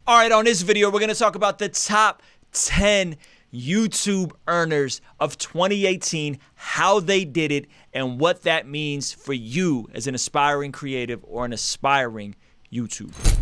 All right, on this video, we're going to talk about the top 10 YouTube earners of 2018, how they did it, and what that means for you as an aspiring creative or an aspiring YouTuber.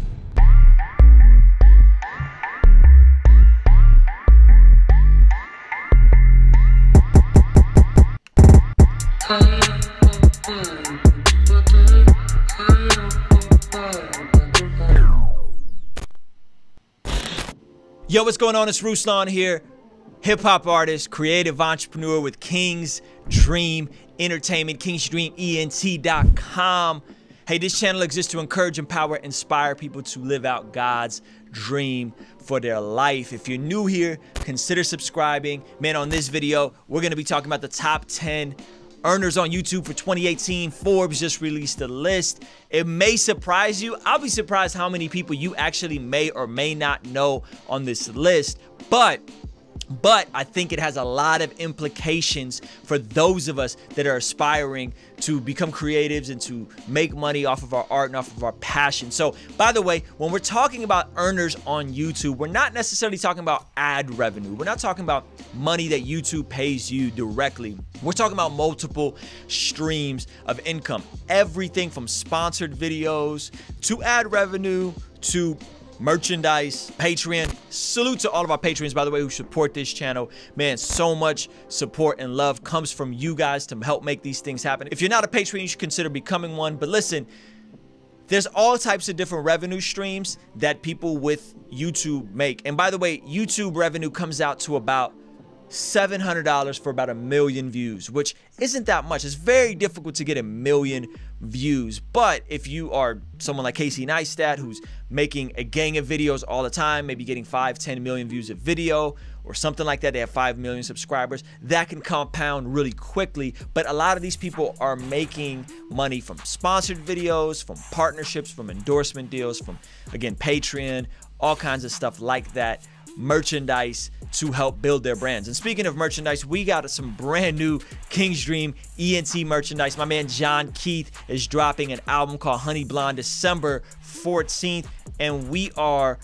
Yo, what's going on? It's Ruslan here, hip-hop artist, creative entrepreneur with King's Dream Entertainment, kingsdreament.com. Hey, this channel exists to encourage, empower, inspire people to live out God's dream for their life. If you're new here, consider subscribing. Man, on this video, we're going to be talking about the top 10 earners on YouTube for 2018. Forbes just released a list. It may surprise you. I'll be surprised how many people you actually may or may not know on this list, but I think it has a lot of implications for those of us that are aspiring to become creatives and to make money off of our art and off of our passion. So, by the way, when we're talking about earners on YouTube, we're not necessarily talking about ad revenue. We're not talking about money that YouTube pays you directly. We're talking about multiple streams of income. Everything from sponsored videos to ad revenue to merchandise, Patreon. Salute to all of our patrons, by the way, who support this channel. Man, so much support and love comes from you guys to help make these things happen. If you're not a patron, you should consider becoming one. But listen, there's all types of different revenue streams that people with YouTube make. And by the way, YouTube revenue comes out to about $700 for about 1 million views, which isn't that much. It's very difficult to get 1 million views. But if you are someone like Casey Neistat, who's making a gang of videos all the time, maybe getting 5-10 million views a video or something like that, they have 5 million subscribers, that can compound really quickly. But a lot of these people are making money from sponsored videos, from partnerships, from endorsement deals, from, again, Patreon, all kinds of stuff like that, merchandise to help build their brands. And speaking of merchandise, we got some brand new King's Dream ENT merchandise. My man John Keith is dropping an album called Honey Blonde December 14th, and we are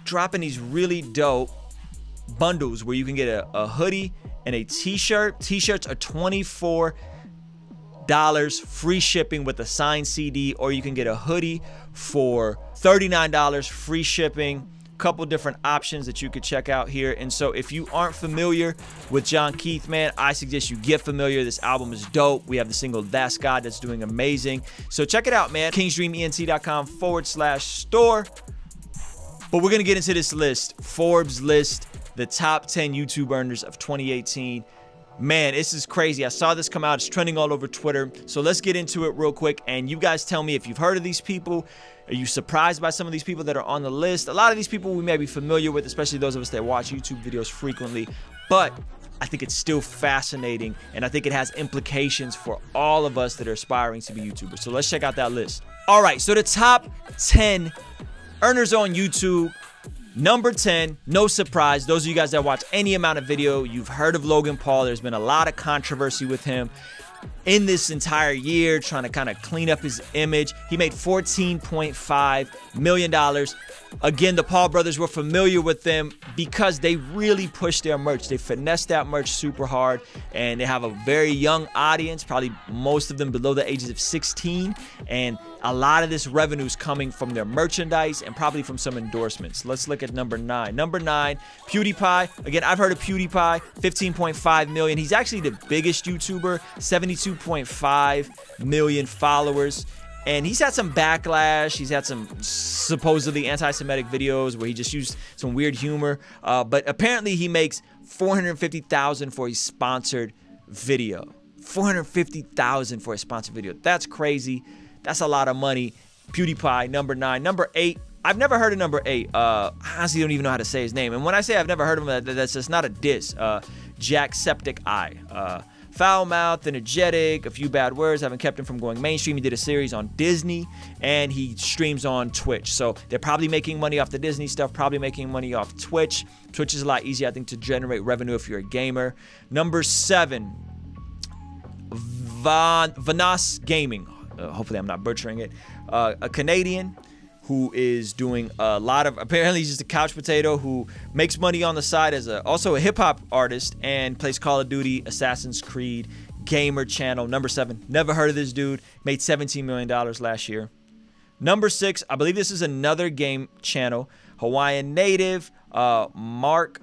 dropping these really dope bundles where you can get a hoodie and a t-shirt. T-shirts are $24, free shipping with a signed CD, or you can get a hoodie for $39, free shipping. Couple different options that you could check out here. And so if you aren't familiar with John Keith, man, I suggest you get familiar. This album is dope. We have the single That's God that's doing amazing. So check it out, man. kingsdreament.com/store. But we're gonna get into this list, Forbes list, the top 10 YouTube earners of 2018. Man, this is crazy. I saw this come out. It's trending all over Twitter. So let's get into it real quick. And you guys tell me if you've heard of these people. Are you surprised by some of these people that are on the list? A lot of these people we may be familiar with, especially those of us that watch YouTube videos frequently. But I think it's still fascinating, and I think it has implications for all of us that are aspiring to be YouTubers. So let's check out that list. All right, so the top 10 earners on YouTube. Number 10, no surprise, those of you guys that watch any amount of video, you've heard of Logan Paul. There's been a lot of controversy with him in this entire year, trying to kind of clean up his image. He made $14.5 million. Again, the Paul brothers were familiar with them because they really pushed their merch. They finessed that merch super hard, and they have a very young audience, probably most of them below the ages of 16. And a lot of this revenue is coming from their merchandise and probably from some endorsements. Let's look at number 9. Number 9, PewDiePie. Again, I've heard of PewDiePie, 15.5 million. He's actually the biggest YouTuber, 72.5 million followers. And he's had some backlash. He's had some supposedly anti-Semitic videos where he just used some weird humor. But apparently he makes $450,000 for a sponsored video. $450,000 for a sponsored video. That's crazy. That's a lot of money. PewDiePie, number 9. Number 8, I've never heard of number 8. I honestly don't even know how to say his name. And when I say I've never heard of him, that's just not a diss. Jacksepticeye. Foul-mouthed, energetic, a few bad words haven't kept him from going mainstream. He did a series on Disney, and he streams on Twitch. So they're probably making money off the Disney stuff, probably making money off Twitch. Twitch is a lot easier, I think, to generate revenue if you're a gamer. Number 7, Vanas Gaming. Hopefully I'm not butchering it. A Canadian who is doing a lot of, apparently he's just a couch potato who makes money on the side as also a hip-hop artist and plays Call of Duty, Assassin's Creed, gamer channel. Number 7, never heard of this dude, made $17 million last year. Number 6, I believe this is another game channel, Hawaiian native, Mark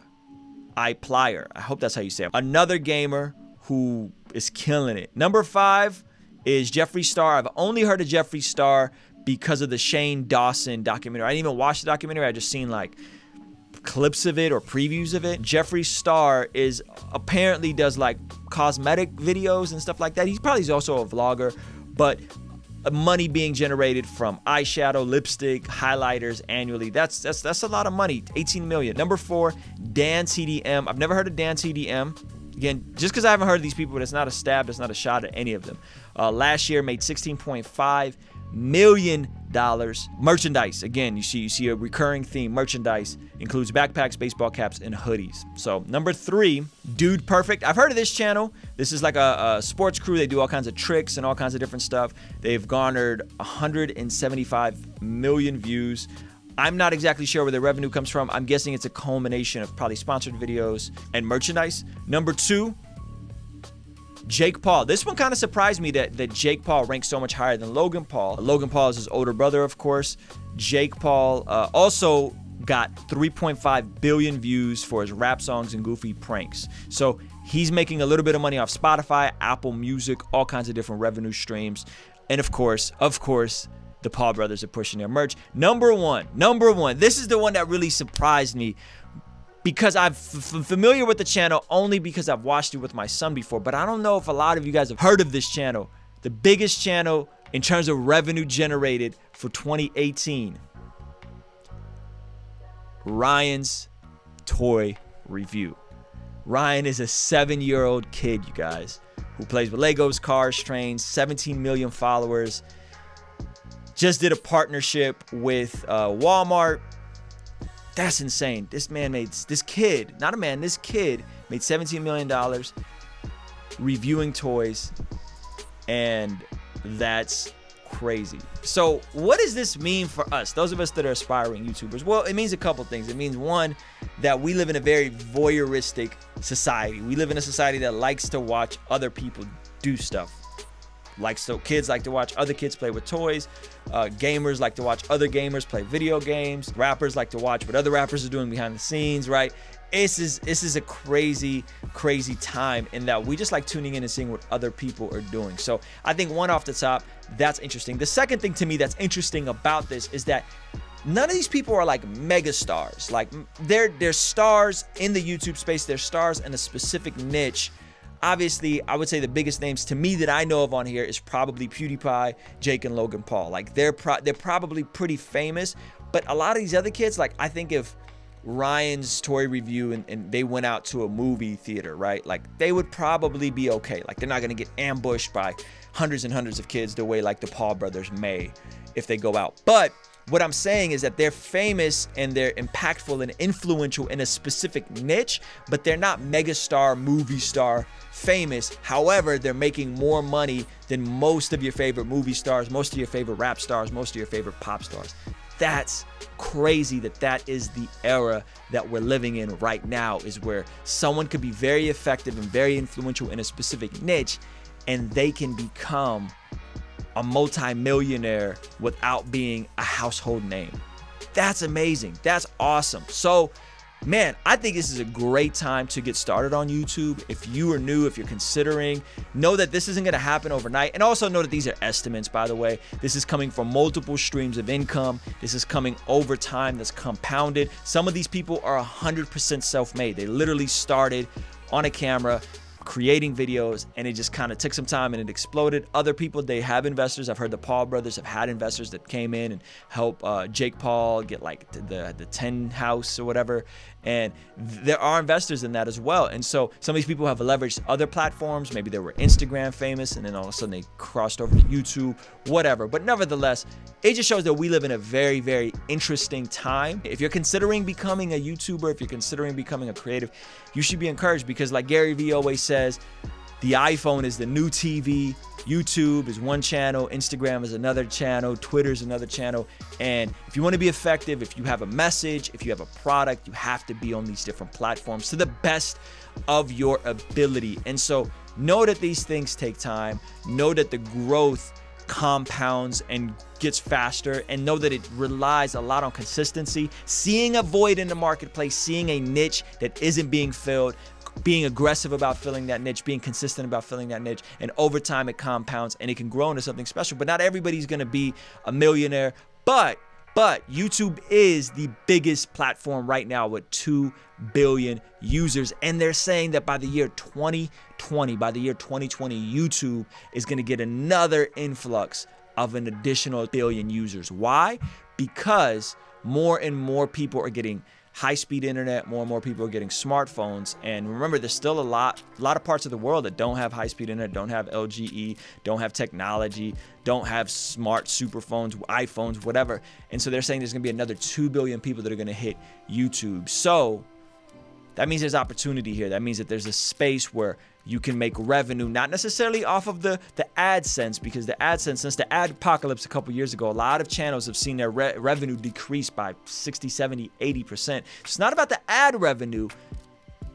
Plier. I hope that's how you say it. Another gamer who is killing it. Number 5 is Jeffree Star. I've only heard of Jeffree Star because of the Shane Dawson documentary. I didn't even watch the documentary. I just seen like clips of it or previews of it. Jeffree Star is apparently does like cosmetic videos and stuff like that. He's probably also a vlogger, but money being generated from eyeshadow, lipstick, highlighters annually. That's a lot of money. 18 million. Number 4, Dan TDM. I've never heard of Dan TDM. Again, just because I haven't heard of these people, that's not a stab, that's not a shot at any of them. Last year made $16.5 million. Merchandise, again, you see a recurring theme. Merchandise includes backpacks, baseball caps, and hoodies. So number 3, Dude Perfect. I've heard of this channel. This is like a sports crew. They do all kinds of tricks and all kinds of different stuff. They've garnered 175 million views. I'm not exactly sure where the revenue comes from. I'm guessing it's a culmination of probably sponsored videos and merchandise. Number 2, Jake Paul. This one kind of surprised me that Jake Paul ranks so much higher than Logan Paul. Logan Paul is his older brother, of course. Jake Paul also got 3.5 billion views for his rap songs and goofy pranks. So he's making a little bit of money off Spotify, Apple Music, all kinds of different revenue streams. And of course, the Paul brothers are pushing their merch. Number one. This is the one that really surprised me because I'm familiar with the channel only because I've watched it with my son before. But I don't know if a lot of you guys have heard of this channel. The biggest channel in terms of revenue generated for 2018. Ryan's Toy Review. Ryan is a 7-year-old kid, you guys, who plays with Legos, cars, trains, 17 million followers. Just did a partnership with Walmart. That's insane. This kid made $17 million reviewing toys, and that's crazy. So what does this mean for us, those of us that are aspiring YouTubers? Well, it means a couple things. It means, one, that we live in a very voyeuristic society. We live in a society that likes to watch other people do stuff. Kids like to watch other kids play with toys. Gamers like to watch other gamers play video games. Rappers like to watch what other rappers are doing behind the scenes, right? This is a crazy time in that we just like tuning in and seeing what other people are doing. So I think, one, off the top, that's interesting. The second thing to me that's interesting about this is that none of these people are like mega stars. Like they're stars in the YouTube space. They're stars in a specific niche. Obviously, I would say the biggest names to me that I know of on here is probably PewDiePie, Jake, and Logan Paul. Like they're probably pretty famous, but a lot of these other kids, like I think if Ryan's Toy Review and they went out to a movie theater, right? Like they would probably be okay. Like they're not gonna get ambushed by hundreds and hundreds of kids the way like the Paul brothers may if they go out. But what I'm saying is that they're famous and they're impactful and influential in a specific niche, but they're not megastar, movie star famous. However, they're making more money than most of your favorite movie stars, most of your favorite rap stars, most of your favorite pop stars. That's crazy that is the era that we're living in right now, is where someone could be very effective and very influential in a specific niche and they can become a multi-millionaire without being a household name. That's amazing. That's awesome. So, man, I think this is a great time to get started on YouTube. If you are new, if you're considering, know that this isn't gonna happen overnight. And also know that these are estimates, by the way. This is coming from multiple streams of income. This is coming over time, that's compounded. Some of these people are 100% self-made. They literally started on a camera, creating videos, and it just kind of took some time and it exploded. Other people, they have investors. I've heard the Paul brothers have had investors that came in and help Jake Paul get like the 10 house or whatever, and there are investors in that as well. And so some of these people have leveraged other platforms. Maybe they were Instagram famous and then all of a sudden they crossed over to YouTube, whatever. But nevertheless, it just shows that we live in a very interesting time. If you're considering becoming a YouTuber, if you're considering becoming a creative, you should be encouraged, because like Gary Vee always says, the iPhone is the new TV. YouTube is one channel, Instagram is another channel, Twitter is another channel. And if you want to be effective, if you have a message, if you have a product, you have to be on these different platforms to the best of your ability. And so know that these things take time. Know that the growth compounds and gets faster, and know that it relies a lot on consistency, seeing a void in the marketplace, seeing a niche that isn't being filled, being aggressive about filling that niche, being consistent about filling that niche, and over time it compounds and it can grow into something special. But not everybody's gonna be a millionaire, but YouTube is the biggest platform right now with 2 billion users, and they're saying that by the year 2020, YouTube is going to get another influx of an additional billion users. Why? Because more and more people are getting high-speed internet, more and more people are getting smartphones. And remember, there's still a lot of parts of the world that don't have high-speed internet, don't have LGE, don't have technology, don't have smart superphones, iPhones, whatever. And so they're saying there's gonna be another 2 billion people that are gonna hit YouTube. So that means there's opportunity here. That means that there's a space where you can make revenue, not necessarily off of the AdSense, because the AdSense, since the ad apocalypse a couple years ago, a lot of channels have seen their revenue decrease by 60, 70, 80%. It's not about the ad revenue.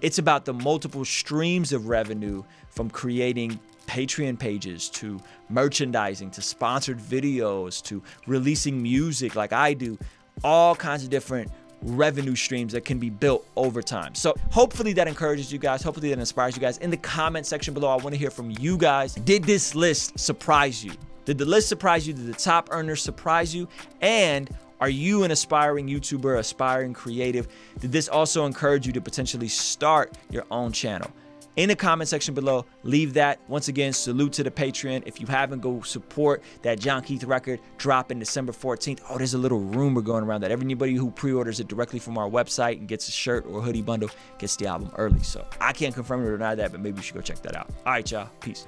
It's about the multiple streams of revenue, from creating Patreon pages to merchandising to sponsored videos to releasing music like I do, all kinds of different revenue streams that can be built over time. So hopefully that encourages you guys. Hopefully that inspires you guys. In the comment section below, I want to hear from you guys. Did this list surprise you? Did the list surprise you? Did the top earners surprise you? And are you an aspiring YouTuber, aspiring creative? Did this also encourage you to potentially start your own channel? In the comment section below, leave that. Once again, salute to the Patreon. If you haven't, go support that John Keith record dropping December 14th. Oh, there's a little rumor going around that everybody who pre-orders it directly from our website and gets a shirt or hoodie bundle gets the album early. So I can't confirm or deny that, but maybe you should go check that out. All right, y'all. Peace.